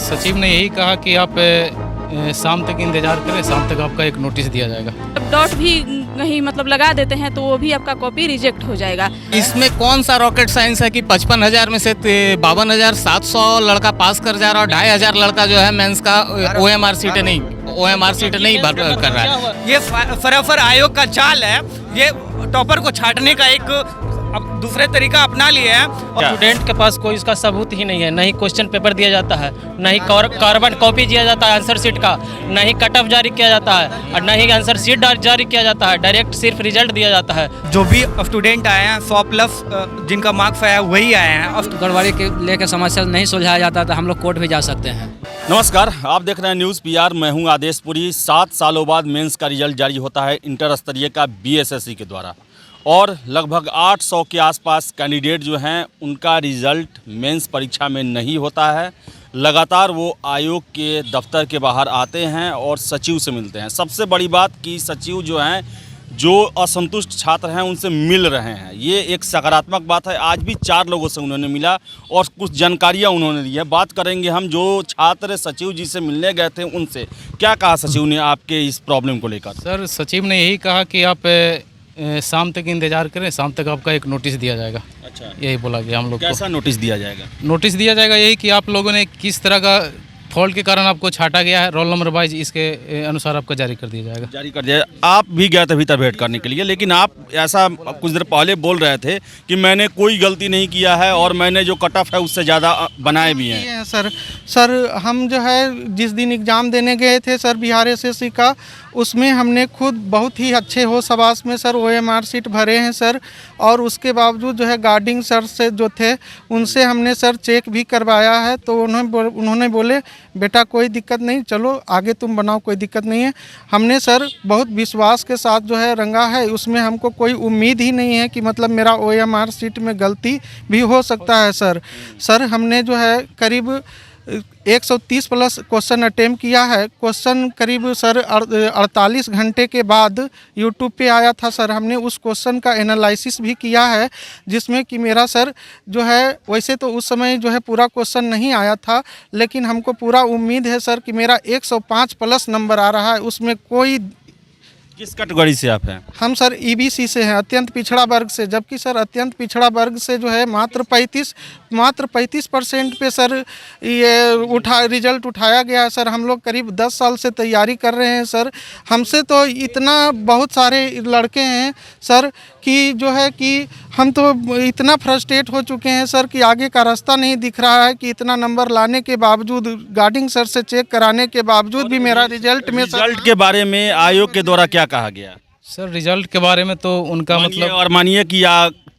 सचिव ने यही कहा कि आप शाम तक इंतजार करें, शाम तक आपका एक नोटिस दिया जाएगा। डॉट भी कहीं मतलब लगा देते हैं तो वो भी आपका कॉपी रिजेक्ट हो जाएगा। इसमें कौन सा रॉकेट साइंस है कि 55,000 में से 52,700 लड़का पास कर जा रहा है और 2,500 लड़का जो है मेंस का OMR सीट नहीं भर कर रहा है। ये सराफर आयोग का चाल है, ये टॉपर को छाटने का एक अब दूसरे तरीका अपना लिया है। स्टूडेंट के पास कोई इसका सबूत ही नहीं है, नहीं क्वेश्चन पेपर दिया जाता है, नहीं कार्बन कॉपी दिया जाता है आंसर शीट का, नहीं कट ऑफ जारी किया जाता है और नहीं आंसर शीट जारी किया जाता है, डायरेक्ट सिर्फ रिजल्ट दिया जाता है। जो भी स्टूडेंट आए हैं 100+ जिनका मार्क्स आया वही आए हैं। गड़बड़ी के लेकर समस्या नहीं सुलझाया जाता तो हम लोग कोर्ट भी जा सकते हैं। नमस्कार, आप देख रहे हैं न्यूज़ PR। मैं हूं आदेशपुरी। 7 सालों बाद मेंस का रिजल्ट जारी होता है इंटर स्तरीय का BSSC के द्वारा और लगभग 800 के आसपास कैंडिडेट जो हैं उनका रिज़ल्ट मेंस परीक्षा में नहीं होता है। लगातार वो आयोग के दफ्तर के बाहर आते हैं और सचिव से मिलते हैं। सबसे बड़ी बात कि सचिव जो हैं जो असंतुष्ट छात्र हैं उनसे मिल रहे हैं, ये एक सकारात्मक बात है। आज भी 4 लोगों से उन्होंने मिला और कुछ जानकारियाँ उन्होंने दी है। बात करेंगे हम जो छात्र सचिव जी से मिलने गए थे उनसे। क्या कहा सचिव ने आपके इस प्रॉब्लम को लेकर? सर, सचिव ने यही कहा कि आप शाम तक इंतजार करें, शाम तक आपका एक नोटिस दिया जाएगा। अच्छा, यही बोला गया हम लोग को। कैसा नोटिस दिया जाएगा? नोटिस दिया जाएगा यही कि आप लोगों ने किस तरह का फॉल्ट के कारण आपको छाटा गया है, रोल नंबर वाइज इसके अनुसार आपका जारी कर दिया जाएगा। जारी कर दिया। आप भी गए थे भीतर भेंट करने के लिए, लेकिन आप ऐसा कुछ देर पहले बोल रहे थे कि मैंने कोई गलती नहीं किया है और मैंने जो कट ऑफ है उससे ज़्यादा बनाए भी हैं। सर हम जो है जिस दिन एग्ज़ाम देने गए थे सर बिहार SSC का, उसमें हमने खुद बहुत ही अच्छे हो शबाश में सर OMR सीट भरे हैं सर। और उसके बावजूद जो है गार्डिंग सर से जो थे उनसे हमने सर चेक भी करवाया है, तो उन्होंने बोले बेटा कोई दिक्कत नहीं, चलो आगे तुम बनाओ, कोई दिक्कत नहीं है। हमने सर बहुत विश्वास के साथ जो है रंगा है, उसमें हमको कोई उम्मीद ही नहीं है कि मतलब मेरा OMR सीट में गलती भी हो सकता है सर हमने जो है करीब 130+ क्वेश्चन अटेम्प्ट किया है। क्वेश्चन करीब सर 48 घंटे के बाद यूट्यूब पे आया था सर। हमने उस क्वेश्चन का एनालिसिस भी किया है, जिसमें कि मेरा सर जो है वैसे तो उस समय जो है पूरा क्वेश्चन नहीं आया था, लेकिन हमको पूरा उम्मीद है सर कि मेरा 105+ नंबर आ रहा है। उसमें कोई किस कैटेगरी से आप हैं? हम सर EBC से हैं, अत्यंत पिछड़ा वर्ग से, जबकि सर अत्यंत पिछड़ा वर्ग से जो है मात्र 35% पे सर ये रिजल्ट उठाया गया है सर। हम लोग करीब 10 साल से तैयारी कर रहे हैं सर। हमसे तो इतना बहुत सारे लड़के हैं सर कि जो है कि हम तो इतना फ्रस्ट्रेट हो चुके हैं सर कि आगे का रास्ता नहीं दिख रहा है कि इतना नंबर लाने के बावजूद, गार्डिंग सर से चेक कराने के बावजूद भी मेरा रिजल्ट के बारे में आयोग के द्वारा क्या कहा गया? सर रिजल्ट के बारे में तो उनका मतलब और मानिए कि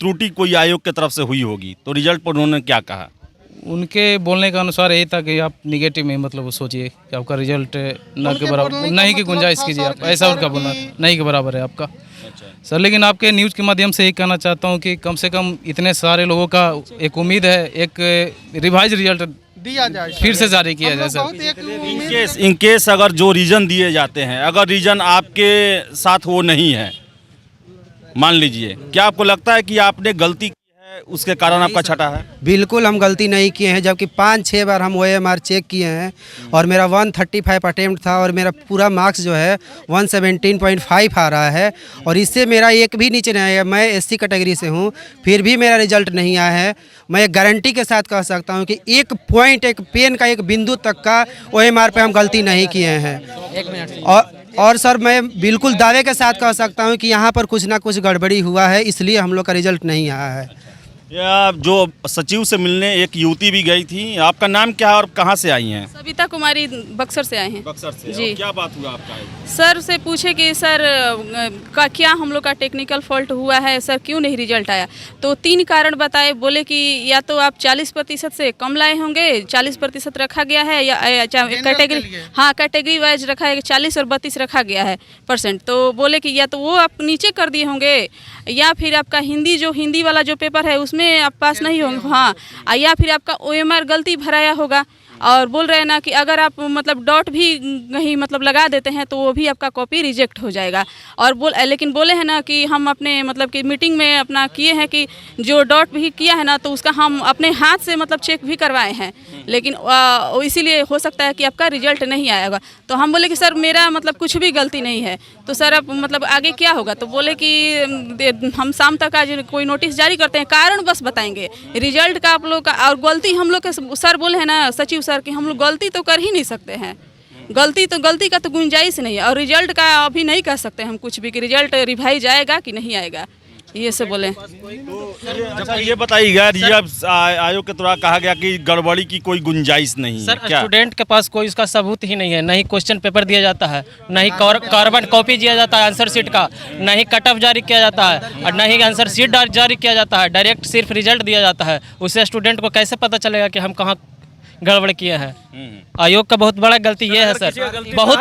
त्रुटि कोई आयोग की तरफ से हुई होगी तो रिजल्ट पर उन्होंने क्या कहा? उनके बोलने के अनुसार यही था कि आप निगेटिव में मतलब सोचिए कि आपका रिजल्ट न के बराबर, नहीं की गुंजाइश कीजिए आप, ऐसा उनका बोलना, नहीं के बराबर है आपका। सर लेकिन आपके न्यूज़ के माध्यम से यही कहना चाहता हूँ कि कम से कम इतने सारे लोगों का एक उम्मीद है, एक रिवाइज रिजल्ट दिया जाए, फिर से जारी किया जाए सर। इन केस अगर जो रीजन दिए जाते हैं, अगर रीजन आपके साथ वो नहीं है, मान लीजिए, क्या आपको लगता है कि आपने गलती उसके कारण आपका छटा है? बिल्कुल हम गलती नहीं किए हैं, जबकि 5-6 बार हम OMR चेक किए हैं और मेरा 135 अटेम्प्ट था और मेरा पूरा मार्क्स जो है 117.5 आ रहा है और इससे मेरा एक भी नीचे नहीं आया। मैं SC कैटेगरी से हूँ, फिर भी मेरा रिजल्ट नहीं आया है। मैं गारंटी के साथ कह सकता हूँ कि एक पॉइंट, एक पेन का एक बिंदु तक का OMR पे हम गलती नहीं किए हैं। और सर मैं बिल्कुल दावे के साथ कह सकता हूँ कि यहाँ पर कुछ ना कुछ गड़बड़ी हुआ है, इसलिए हम लोग का रिजल्ट नहीं आया है। या जो सचिव से मिलने एक युवती भी गई थी, आपका नाम क्या है और कहाँ से आई हैं? सविता कुमारी, बक्सर से आए हैं। बक्सर से जी। क्या बात हुआ आपका? सर से पूछे कि सर क्या हम लोग का टेक्निकल फॉल्ट हुआ है सर, क्यों नहीं रिजल्ट आया? तो 3 कारण बताए। बोले कि या तो आप 40% से कम लाए होंगे, 40% रखा गया है, या कैटेगरी, हाँ कैटेगरी वाइज रखा है 40 और 32 रखा गया है %। तो बोले कि या तो वो आप नीचे कर दिए होंगे या फिर आपका हिंदी वाला जो पेपर है उसमें आप पास नहीं होंगे, हाँ, या फिर आपका OMR गलती भराया होगा। और बोल रहे हैं ना कि अगर आप मतलब डॉट भी कहीं मतलब लगा देते हैं तो वो भी आपका कॉपी रिजेक्ट हो जाएगा। और लेकिन बोले हैं ना कि हम अपने मतलब कि मीटिंग में अपना किए हैं कि जो डॉट भी किया है ना तो उसका हम अपने हाथ से मतलब चेक भी करवाए हैं, लेकिन इसीलिए हो सकता है कि आपका रिजल्ट नहीं आएगा। तो हम बोले कि सर मेरा मतलब कुछ भी गलती नहीं है, तो सर अब मतलब आगे क्या होगा? तो बोले कि हम शाम तक आज कोई नोटिस जारी करते हैं, कारण बस बताएंगे रिजल्ट का आप लोग का। और गलती हम लोग के सर बोले हैं ना सचिव सर कि हम लोग गलती तो कर ही नहीं सकते हैं, गलती का तो गुंजाइश नहीं है। और रिजल्ट का अभी नहीं कह सकते हम कुछ भी कि रिजल्ट रिवाइज आएगा कि नहीं आएगा, ये से बोले। अच्छा ये बताइएगा, रिजर्व आयोग के द्वारा कहा गया कि गड़बड़ी की कोई गुंजाइश नहीं सर है क्या? स्टूडेंट के पास कोई उसका सबूत ही नहीं है, नहीं क्वेश्चन पेपर दिया जाता है, नहीं कार्बन कॉपी दिया जाता है आंसर शीट का, नहीं कट ऑफ जारी किया जाता है और नहीं आंसर शीट जारी किया जाता है, डायरेक्ट सिर्फ रिजल्ट दिया जाता है। उससे स्टूडेंट को कैसे पता चलेगा कि हम कहाँ गड़बड़ किए हैं? आयोग का बहुत बड़ा गलती ये है सर, बहुत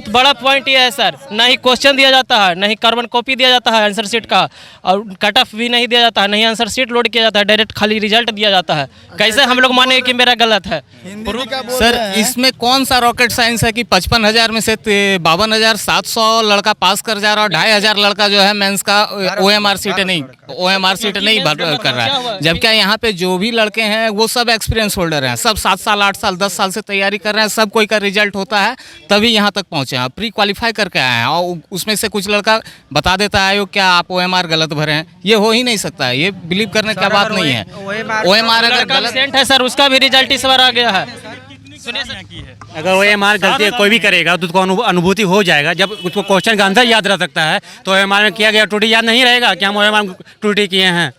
बड़ा पॉइंट ये है सर, ना ही क्वेश्चन दिया जाता है, नहीं कार्बन कॉपी दिया जाता है आंसर शीट का, और कट ऑफ भी नहीं दिया जाता है, नहीं आंसर शीट लोड किया जाता है, डायरेक्ट खाली रिजल्ट दिया जाता है। कैसे हम लोग माने कि मेरा गलत है? सर इसमें कौन सा रॉकेट साइंस है कि 55,000 में से 52,700 लड़का पास कर जा रहा है और 2,500 लड़का जो है मेंस का OMR सीट नहीं भर कर रहा है। जबकि यहाँ पे जो भी लड़के हैं वो सब एक्सपीरियंस होल्डर हैं, सब 7 साल 8 साल 10 साल से तैयारी कर रहे हैं, सब कोई का रिजल्ट होता है तभी यहाँ तक पहुँचे हैं, प्री क्वालिफाई करके आए हैं। और उसमें से कुछ लड़का बता देता है आयोग क्या आप OMR गलत भरे हैं, ये हो ही नहीं सकता है, ये बिलीव करने की बात नहीं है। OMR अगर गलत है सर उसका भी रिजल्ट इस बार आ गया है। अगर OMR गलती कोई भी करेगा तो उसको अनुभूति हो जाएगा, जब उसको क्वेश्चन का आंसर याद रह सकता है तो OMR में किया गया त्रुटि याद नहीं रहेगा कि हम OMR त्रुटि किए हैं,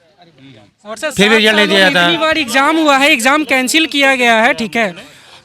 और सर फिर भी रिजल्ट नहीं दिया जाता। इतनी बार एग्जाम हुआ है, एग्जाम कैंसिल किया गया है, ठीक है,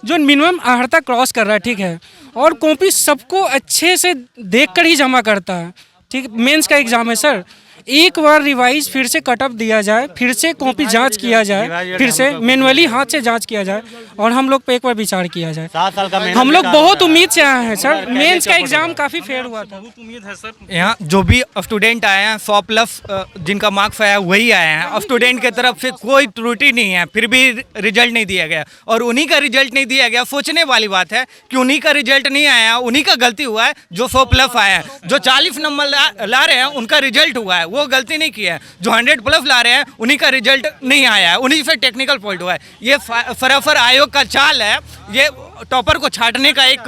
जो मिनिमम अर्हता क्रॉस कर रहा है, ठीक है, और कॉपी सबको अच्छे से देखकर ही जमा करता है, ठीक। मेंस का एग्जाम है सर, एक बार रिवाइज फिर से कट ऑफ दिया जाए, फिर से कॉपी जांच किया जाए, फिर से मैनुअली हाथ से जांच किया जाए और हम लोग पे एक बार विचार किया जाए। 7 साल का हम लोग बहुत उम्मीद से आए हैं सर, मेंस का एग्जाम काफ़ी फेयर हुआ था। उम्मीद है सर, यहाँ जो भी स्टूडेंट आए हैं 100+ जिनका मार्क्स आया वही आए हैं, स्टूडेंट की तरफ से कोई त्रुटि नहीं है, फिर भी रिजल्ट नहीं दिया गया। और उन्हीं का रिजल्ट नहीं दिया गया, सोचने वाली बात है कि उन्हीं का रिजल्ट नहीं आया, उन्हीं का गलती हुआ है जो 100+ आया है। जो 40 नंबर ला रहे हैं उनका रिजल्ट हुआ है, वो गलती नहीं किया है। जो 100+ ला रहे हैं उन्हीं का रिजल्ट नहीं आया है, उन्हीं से टेक्निकल फॉल्ट हुआ है। ये फराफर आयोग का चाल है, ये टॉपर को छाटने का एक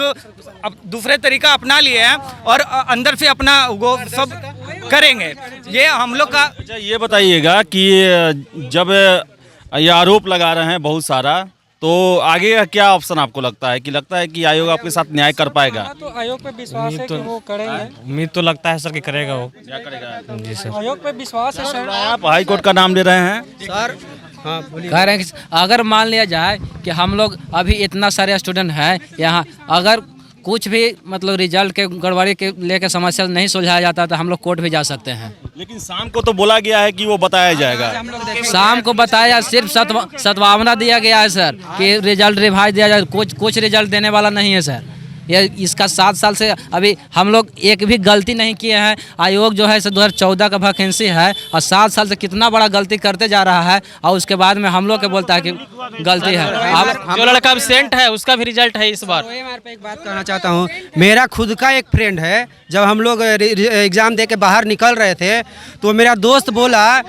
अब दूसरे तरीका अपना लिए हैं और अंदर से अपना वो सब करेंगे। ये हम लोग का। अच्छा ये बताइएगा कि जब ये आरोप लगा रहे हैं बहुत सारा, तो आगे का क्या ऑप्शन आपको लगता है कि आयोग आपके साथ न्याय कर पाएगा? तो आयोग पे विश्वास है कि वो करेंगे। उम्मीद तो लगता है सर कि करेगा वो। क्या करेगा जी सर, आयोग पे विश्वास है सर। आप हाई कोर्ट का नाम ले रहे हैं सर। हाँ बोलिए। कह रहे हैं कि अगर मान लिया जाए कि हम लोग अभी इतना सारे स्टूडेंट हैं यहाँ, अगर कुछ भी मतलब रिजल्ट के गड़बड़ी के लेकर समस्या नहीं सुलझाया जाता तो हम लोग कोर्ट भी जा सकते हैं। लेकिन शाम को तो बोला गया है कि वो बताया जाएगा। शाम को बताया, सिर्फ सद्भावना दिया गया है सर कि रिजल्ट रिवाइज दिया जाए, कुछ रिजल्ट देने वाला नहीं है सर। ये इसका 7 साल से अभी हम लोग एक भी गलती नहीं किए हैं। आयोग जो है 2014 का वैकेंसी है और 7 साल से कितना बड़ा गलती करते जा रहा है और उसके बाद में हम लोग के बोलता है कि गलती है। अब जो लड़का एब्सेंट है उसका भी रिजल्ट है इस बार। OMR पे एक बात कहना चाहता हूँ, मेरा खुद का एक फ्रेंड है, जब हम लोग एग्ज़ाम दे के बाहर निकल रहे थे तो मेरा दोस्त बोला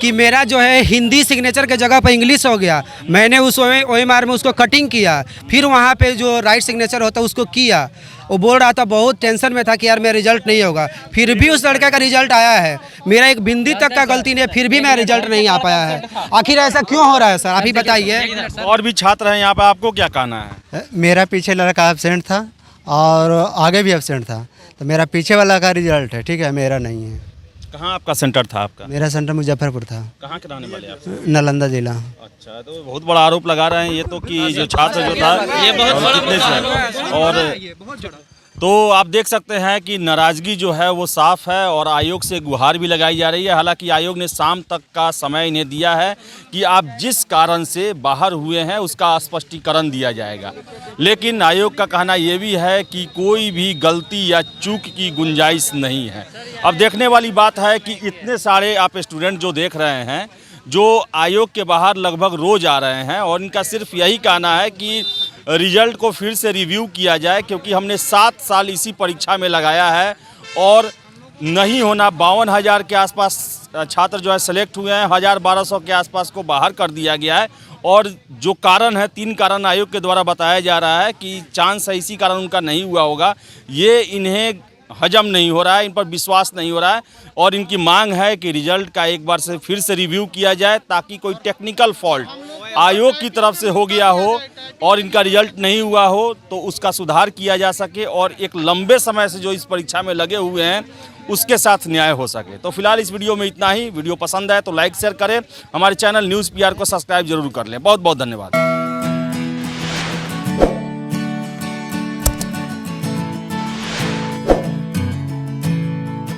कि मेरा जो है हिंदी सिग्नेचर के जगह पर इंग्लिश हो गया। मैंने उस OMR में उसको कटिंग किया, फिर वहाँ पे जो राइट सिग्नेचर होता है उसको किया। वो बोल रहा था, बहुत टेंशन में था कि यार मेरा रिजल्ट नहीं होगा, फिर भी उस लड़के का रिजल्ट आया है। मेरा एक बिंदी तक का गलती नहीं है, फिर भी मेरा रिजल्ट नहीं आ पाया है। आखिर ऐसा क्यों हो रहा है सर, आप ही बताइए। और भी छात्र हैं यहाँ पे, आपको क्या कहना है? मेरा पीछे लड़का एब्सेंट था और आगे भी एब्सेंट था, तो मेरा पीछे वाला का रिजल्ट है, ठीक है, मेरा नहीं है। कहाँ आपका सेंटर था आपका? मेरा सेंटर मुजफ्फरपुर था। कहाँ के रहने वाले आप? नालंदा जिला। अच्छा, तो बहुत बड़ा आरोप लगा रहे हैं ये तो कि जो छात्र जो था ये बहुत कितने से, और तो आप देख सकते हैं कि नाराज़गी जो है वो साफ़ है और आयोग से गुहार भी लगाई जा रही है। हालांकि आयोग ने शाम तक का समय इन्हें दिया है कि आप जिस कारण से बाहर हुए हैं उसका स्पष्टीकरण दिया जाएगा, लेकिन आयोग का कहना ये भी है कि कोई भी गलती या चूक की गुंजाइश नहीं है। अब देखने वाली बात है कि इतने सारे आप स्टूडेंट जो देख रहे हैं जो आयोग के बाहर लगभग रोज आ रहे हैं और इनका सिर्फ यही कहना है कि रिजल्ट को फिर से रिव्यू किया जाए, क्योंकि हमने 7 साल इसी परीक्षा में लगाया है और नहीं होना 52,000 के आसपास छात्र जो है सेलेक्ट हुए हैं, 1,000-1,200 के आसपास को बाहर कर दिया गया है। और जो कारण है, 3 कारण आयोग के द्वारा बताया जा रहा है कि चांस है इसी कारण उनका नहीं हुआ होगा। ये इन्हें हजम नहीं हो रहा है, इन पर विश्वास नहीं हो रहा है और इनकी मांग है कि रिजल्ट का एक बार से फिर से रिव्यू किया जाए, ताकि कोई टेक्निकल फॉल्ट आयोग की तरफ से हो गया हो और इनका रिजल्ट नहीं हुआ हो तो उसका सुधार किया जा सके और एक लंबे समय से जो इस परीक्षा में लगे हुए हैं उसके साथ न्याय हो सके। तो फिलहाल इस वीडियो में इतना ही। वीडियो पसंद आए तो लाइक शेयर करें, हमारे चैनल न्यूज़ पीआर को सब्सक्राइब जरूर कर लें। बहुत बहुत धन्यवाद।